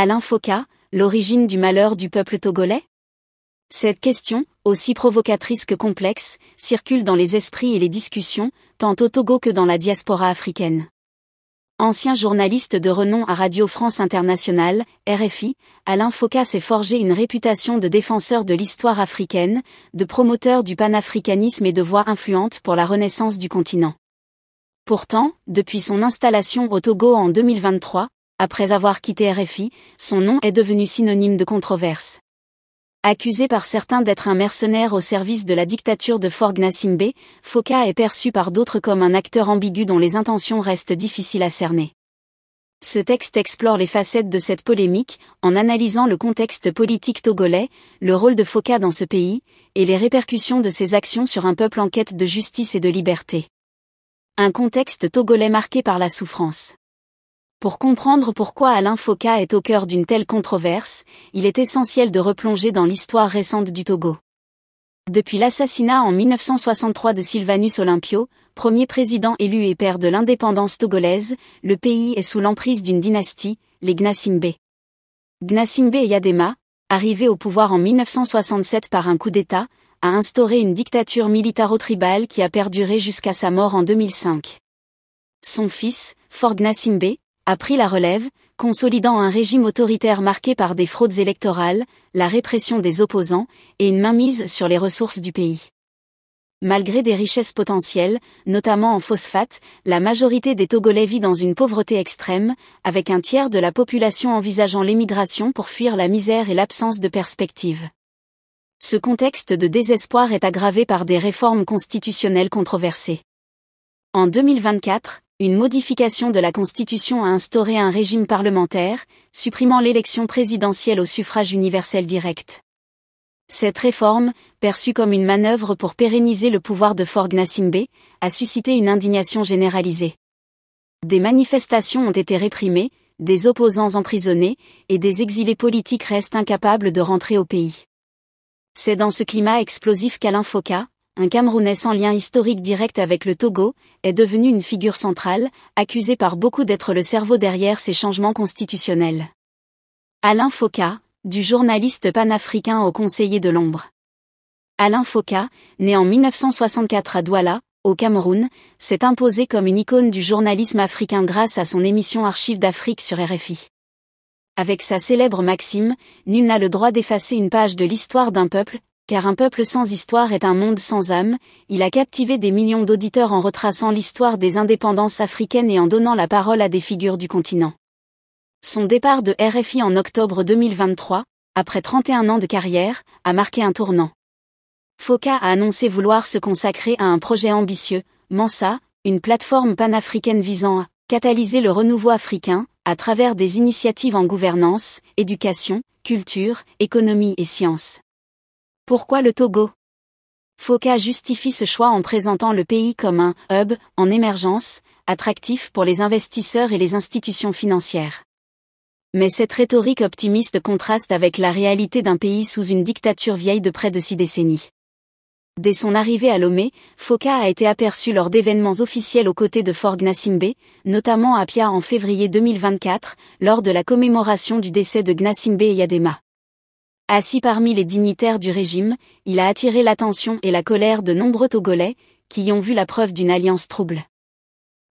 Alain Foka, l'origine du malheur du peuple togolais? Cette question, aussi provocatrice que complexe, circule dans les esprits et les discussions, tant au Togo que dans la diaspora africaine. Ancien journaliste de renom à Radio France Internationale, RFI, Alain Foka s'est forgé une réputation de défenseur de l'histoire africaine, de promoteur du panafricanisme et de voix influente pour la renaissance du continent. Pourtant, depuis son installation au Togo en 2023, après avoir quitté RFI, son nom est devenu synonyme de controverse. Accusé par certains d'être un mercenaire au service de la dictature de Faure Gnassingbé, Foka est perçu par d'autres comme un acteur ambigu dont les intentions restent difficiles à cerner. Ce texte explore les facettes de cette polémique, en analysant le contexte politique togolais, le rôle de Foka dans ce pays, et les répercussions de ses actions sur un peuple en quête de justice et de liberté. Un contexte togolais marqué par la souffrance. Pour comprendre pourquoi Alain Foka est au cœur d'une telle controverse, il est essentiel de replonger dans l'histoire récente du Togo. Depuis l'assassinat en 1963 de Sylvanus Olympio, premier président élu et père de l'indépendance togolaise, le pays est sous l'emprise d'une dynastie, les Gnassingbé. Gnassingbé Eyadema, arrivé au pouvoir en 1967 par un coup d'État, a instauré une dictature militaro-tribale qui a perduré jusqu'à sa mort en 2005. Son fils, Faure Gnassingbé, a pris la relève, consolidant un régime autoritaire marqué par des fraudes électorales, la répression des opposants, et une mainmise sur les ressources du pays. Malgré des richesses potentielles, notamment en phosphate, la majorité des Togolais vit dans une pauvreté extrême, avec un tiers de la population envisageant l'émigration pour fuir la misère et l'absence de perspective. Ce contexte de désespoir est aggravé par des réformes constitutionnelles controversées. En 2024, une modification de la Constitution a instauré un régime parlementaire, supprimant l'élection présidentielle au suffrage universel direct. Cette réforme, perçue comme une manœuvre pour pérenniser le pouvoir de Faure Gnassingbé, a suscité une indignation généralisée. Des manifestations ont été réprimées, des opposants emprisonnés, et des exilés politiques restent incapables de rentrer au pays. C'est dans ce climat explosif qu'Alain Foka, un Camerounais sans lien historique direct avec le Togo, est devenu une figure centrale, accusé par beaucoup d'être le cerveau derrière ces changements constitutionnels. Alain Foka, du journaliste panafricain au conseiller de l'ombre. Alain Foka, né en 1964 à Douala, au Cameroun, s'est imposé comme une icône du journalisme africain grâce à son émission Archives d'Afrique sur RFI. Avec sa célèbre maxime, nul n'a le droit d'effacer une page de l'histoire d'un peuple, car un peuple sans histoire est un monde sans âme, il a captivé des millions d'auditeurs en retraçant l'histoire des indépendances africaines et en donnant la parole à des figures du continent. Son départ de RFI en octobre 2023, après 31 ans de carrière, a marqué un tournant. Foka a annoncé vouloir se consacrer à un projet ambitieux, Mansa, une plateforme panafricaine visant à catalyser le renouveau africain, à travers des initiatives en gouvernance, éducation, culture, économie et sciences. Pourquoi le Togo? Foka justifie ce choix en présentant le pays comme un « hub » en émergence, attractif pour les investisseurs et les institutions financières. Mais cette rhétorique optimiste contraste avec la réalité d'un pays sous une dictature vieille de près de 6 décennies. Dès son arrivée à Lomé, Foka a été aperçu lors d'événements officiels aux côtés de Faure Gnassingbé, notamment à Pia en février 2024, lors de la commémoration du décès de Gnassingbé Eyadema. Assis parmi les dignitaires du régime, il a attiré l'attention et la colère de nombreux Togolais, qui y ont vu la preuve d'une alliance trouble.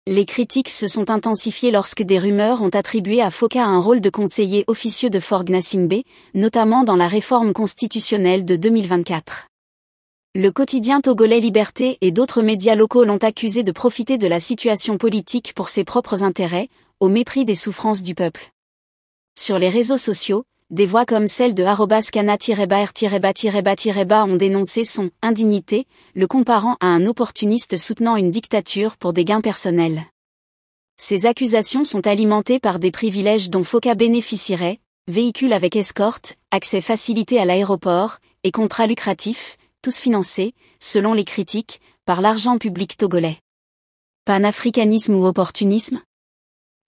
Les critiques se sont intensifiées lorsque des rumeurs ont attribué à Foka un rôle de conseiller officieux de Faure Gnassingbé, notamment dans la réforme constitutionnelle de 2024. Le quotidien togolais Liberté et d'autres médias locaux l'ont accusé de profiter de la situation politique pour ses propres intérêts, au mépris des souffrances du peuple. Sur les réseaux sociaux, des voix comme celle de @cana-r-ont dénoncé son « indignité », le comparant à un opportuniste soutenant une dictature pour des gains personnels. Ces accusations sont alimentées par des privilèges dont Foka bénéficierait, véhicules avec escorte, accès facilité à l'aéroport, et contrats lucratifs, tous financés, selon les critiques, par l'argent public togolais. Panafricanisme ou opportunisme?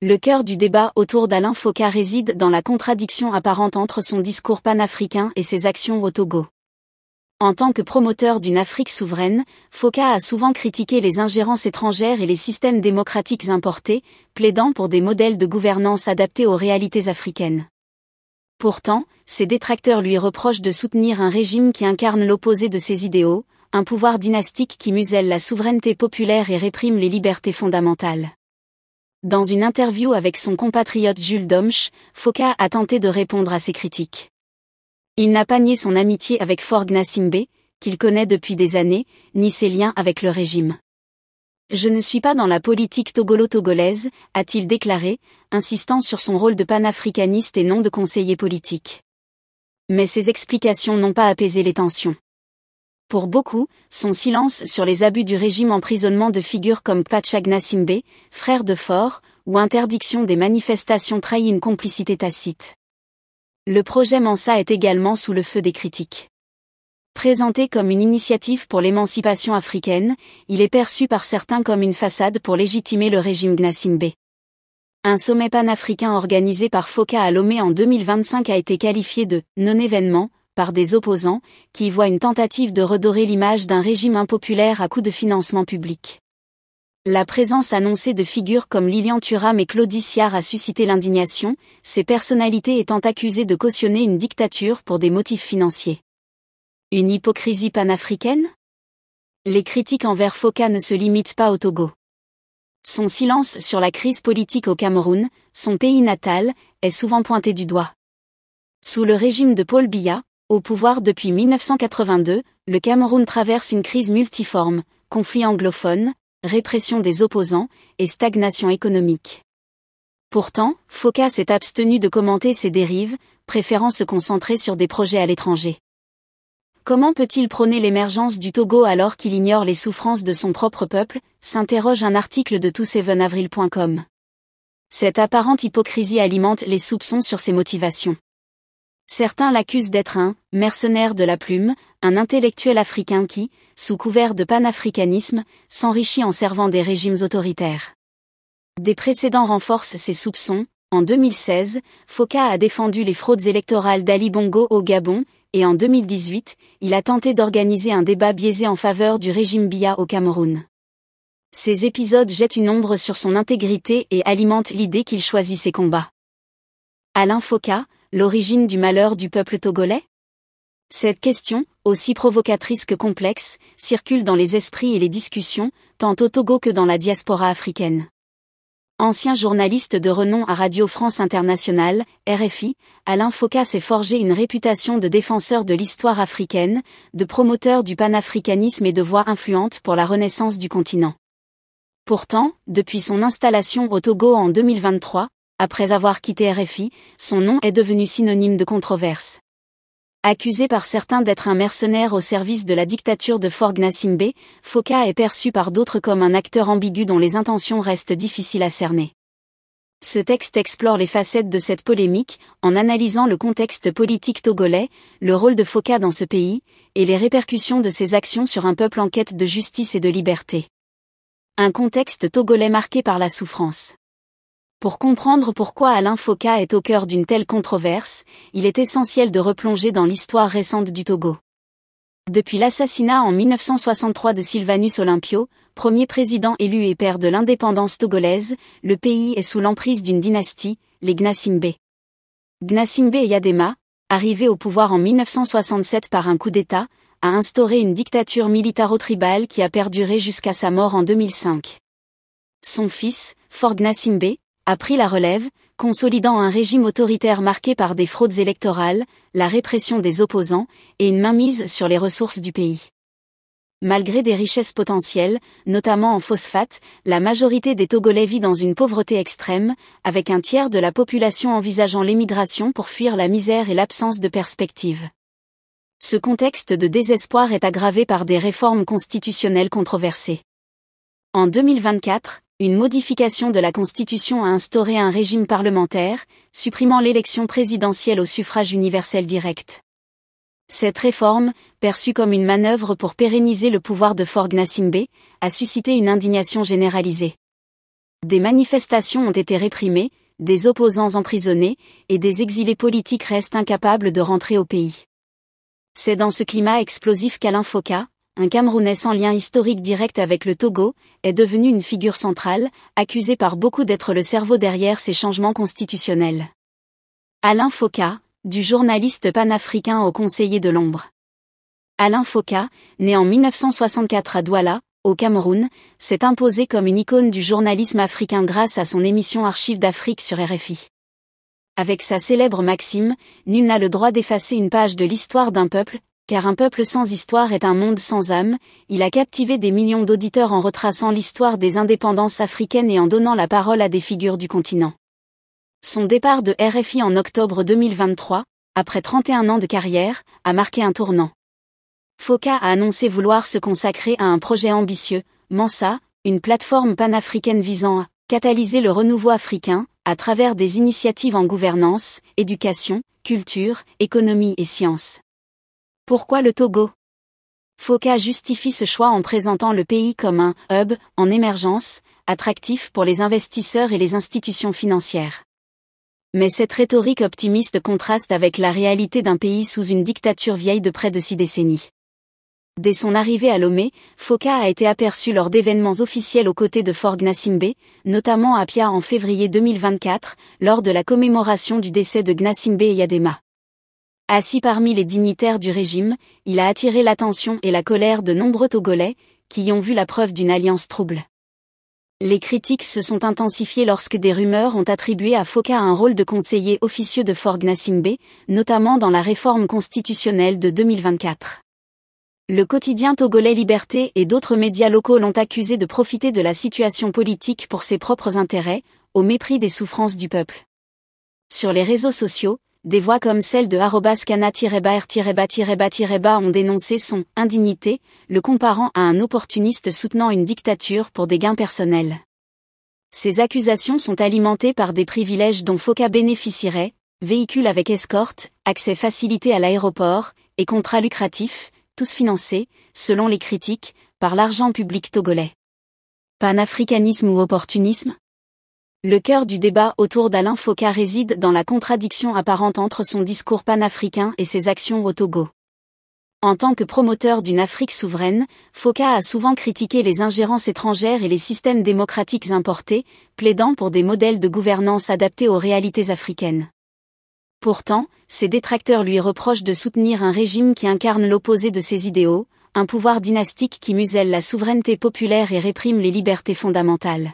Le cœur du débat autour d'Alain Foka réside dans la contradiction apparente entre son discours panafricain et ses actions au Togo. En tant que promoteur d'une Afrique souveraine, Foka a souvent critiqué les ingérences étrangères et les systèmes démocratiques importés, plaidant pour des modèles de gouvernance adaptés aux réalités africaines. Pourtant, ses détracteurs lui reprochent de soutenir un régime qui incarne l'opposé de ses idéaux, un pouvoir dynastique qui muselle la souveraineté populaire et réprime les libertés fondamentales. Dans une interview avec son compatriote Jules Domche, Foka a tenté de répondre à ces critiques. Il n'a pas nié son amitié avec Faure Gnassingbé, qu'il connaît depuis des années, ni ses liens avec le régime. Je ne suis pas dans la politique togolo-togolaise, a-t-il déclaré, insistant sur son rôle de panafricaniste et non de conseiller politique. Mais ses explications n'ont pas apaisé les tensions. Pour beaucoup, son silence sur les abus du régime, emprisonnement de figures comme Kpacha Gnassingbé, frère de Faure, ou interdiction des manifestations trahit une complicité tacite. Le projet Mansa est également sous le feu des critiques. Présenté comme une initiative pour l'émancipation africaine, il est perçu par certains comme une façade pour légitimer le régime Gnassingbé. Un sommet panafricain organisé par Foka à Lomé en 2025 a été qualifié de « non-événement » par des opposants, qui y voient une tentative de redorer l'image d'un régime impopulaire à coup de financement public. La présence annoncée de figures comme Lilian Thuram et Claudie Siard a suscité l'indignation, ces personnalités étant accusées de cautionner une dictature pour des motifs financiers. Une hypocrisie panafricaine ? Les critiques envers Foka ne se limitent pas au Togo. Son silence sur la crise politique au Cameroun, son pays natal, est souvent pointé du doigt. Sous le régime de Paul Biya, au pouvoir depuis 1982, le Cameroun traverse une crise multiforme, conflit anglophone, répression des opposants, et stagnation économique. Pourtant, Foka s'est abstenu de commenter ces dérives, préférant se concentrer sur des projets à l'étranger. Comment peut-il prôner l'émergence du Togo alors qu'il ignore les souffrances de son propre peuple, s'interroge un article de tout7avril.com. Cette apparente hypocrisie alimente les soupçons sur ses motivations. Certains l'accusent d'être un « mercenaire de la plume », un intellectuel africain qui, sous couvert de panafricanisme, s'enrichit en servant des régimes autoritaires. Des précédents renforcent ces soupçons. En 2016, Foka a défendu les fraudes électorales d'Ali Bongo au Gabon, et en 2018, il a tenté d'organiser un débat biaisé en faveur du régime Biya au Cameroun. Ces épisodes jettent une ombre sur son intégrité et alimentent l'idée qu'il choisit ses combats. Alain Foka, l'origine du malheur du peuple togolais ? Cette question, aussi provocatrice que complexe, circule dans les esprits et les discussions, tant au Togo que dans la diaspora africaine. Ancien journaliste de renom à Radio France Internationale, RFI, Alain Foka s'est forgé une réputation de défenseur de l'histoire africaine, de promoteur du panafricanisme et de voix influente pour la renaissance du continent. Pourtant, depuis son installation au Togo en 2023, après avoir quitté RFI, son nom est devenu synonyme de controverse. Accusé par certains d'être un mercenaire au service de la dictature de Faure Gnassingbé, Foka est perçu par d'autres comme un acteur ambigu dont les intentions restent difficiles à cerner. Ce texte explore les facettes de cette polémique, en analysant le contexte politique togolais, le rôle de Foka dans ce pays, et les répercussions de ses actions sur un peuple en quête de justice et de liberté. Un contexte togolais marqué par la souffrance. Pour comprendre pourquoi Alain Foka est au cœur d'une telle controverse, il est essentiel de replonger dans l'histoire récente du Togo. Depuis l'assassinat en 1963 de Sylvanus Olympio, premier président élu et père de l'indépendance togolaise, le pays est sous l'emprise d'une dynastie, les Gnassingbé. Gnassingbé Eyadema, arrivé au pouvoir en 1967 par un coup d'État, a instauré une dictature militaro-tribale qui a perduré jusqu'à sa mort en 2005. Son fils, Faure Gnassingbé, a pris la relève, consolidant un régime autoritaire marqué par des fraudes électorales, la répression des opposants, et une mainmise sur les ressources du pays. Malgré des richesses potentielles, notamment en phosphate, la majorité des Togolais vit dans une pauvreté extrême, avec un tiers de la population envisageant l'émigration pour fuir la misère et l'absence de perspectives. Ce contexte de désespoir est aggravé par des réformes constitutionnelles controversées. En 2024, une modification de la Constitution a instauré un régime parlementaire, supprimant l'élection présidentielle au suffrage universel direct. Cette réforme, perçue comme une manœuvre pour pérenniser le pouvoir de Faure Gnassingbé, a suscité une indignation généralisée. Des manifestations ont été réprimées, des opposants emprisonnés, et des exilés politiques restent incapables de rentrer au pays. C'est dans ce climat explosif qu'Alain Foka, un Camerounais sans lien historique direct avec le Togo, est devenu une figure centrale, accusé par beaucoup d'être le cerveau derrière ces changements constitutionnels. Alain Foka, Du journaliste panafricain au conseiller de l'ombre. Alain Foka, né en 1964 à Douala, au Cameroun, s'est imposé comme une icône du journalisme africain grâce à son émission Archives d'Afrique sur RFI. Avec sa célèbre maxime, nul n'a le droit d'effacer une page de l'histoire d'un peuple, car un peuple sans histoire est un monde sans âme, il a captivé des millions d'auditeurs en retraçant l'histoire des indépendances africaines et en donnant la parole à des figures du continent. Son départ de RFI en octobre 2023, après 31 ans de carrière, a marqué un tournant. Foka a annoncé vouloir se consacrer à un projet ambitieux, Mensa, une plateforme panafricaine visant à catalyser le renouveau africain, à travers des initiatives en gouvernance, éducation, culture, économie et sciences. Pourquoi le Togo? Foka justifie ce choix en présentant le pays comme un « hub » en émergence, attractif pour les investisseurs et les institutions financières. Mais cette rhétorique optimiste contraste avec la réalité d'un pays sous une dictature vieille de près de 6 décennies. Dès son arrivée à Lomé, Foka a été aperçu lors d'événements officiels aux côtés de Faure Gnassingbé, notamment à Pia en février 2024, lors de la commémoration du décès de Gnassingbé Eyadema. Assis parmi les dignitaires du régime, il a attiré l'attention et la colère de nombreux Togolais, qui y ont vu la preuve d'une alliance trouble. Les critiques se sont intensifiées lorsque des rumeurs ont attribué à Foka un rôle de conseiller officieux de Faure Gnassingbé, notamment dans la réforme constitutionnelle de 2024. Le quotidien togolais Liberté et d'autres médias locaux l'ont accusé de profiter de la situation politique pour ses propres intérêts, au mépris des souffrances du peuple. Sur les réseaux sociaux, des voix comme celle de @kana-r-ba-ont dénoncé son « indignité », le comparant à un opportuniste soutenant une dictature pour des gains personnels. Ces accusations sont alimentées par des privilèges dont Foka bénéficierait, véhicules avec escorte, accès facilité à l'aéroport, et contrats lucratifs, tous financés, selon les critiques, par l'argent public togolais. Panafricanisme ou opportunisme? Le cœur du débat autour d'Alain Foka réside dans la contradiction apparente entre son discours panafricain et ses actions au Togo. En tant que promoteur d'une Afrique souveraine, Foka a souvent critiqué les ingérences étrangères et les systèmes démocratiques importés, plaidant pour des modèles de gouvernance adaptés aux réalités africaines. Pourtant, ses détracteurs lui reprochent de soutenir un régime qui incarne l'opposé de ses idéaux, un pouvoir dynastique qui muselle la souveraineté populaire et réprime les libertés fondamentales.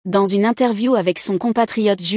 Dans une interview avec son compatriote Jules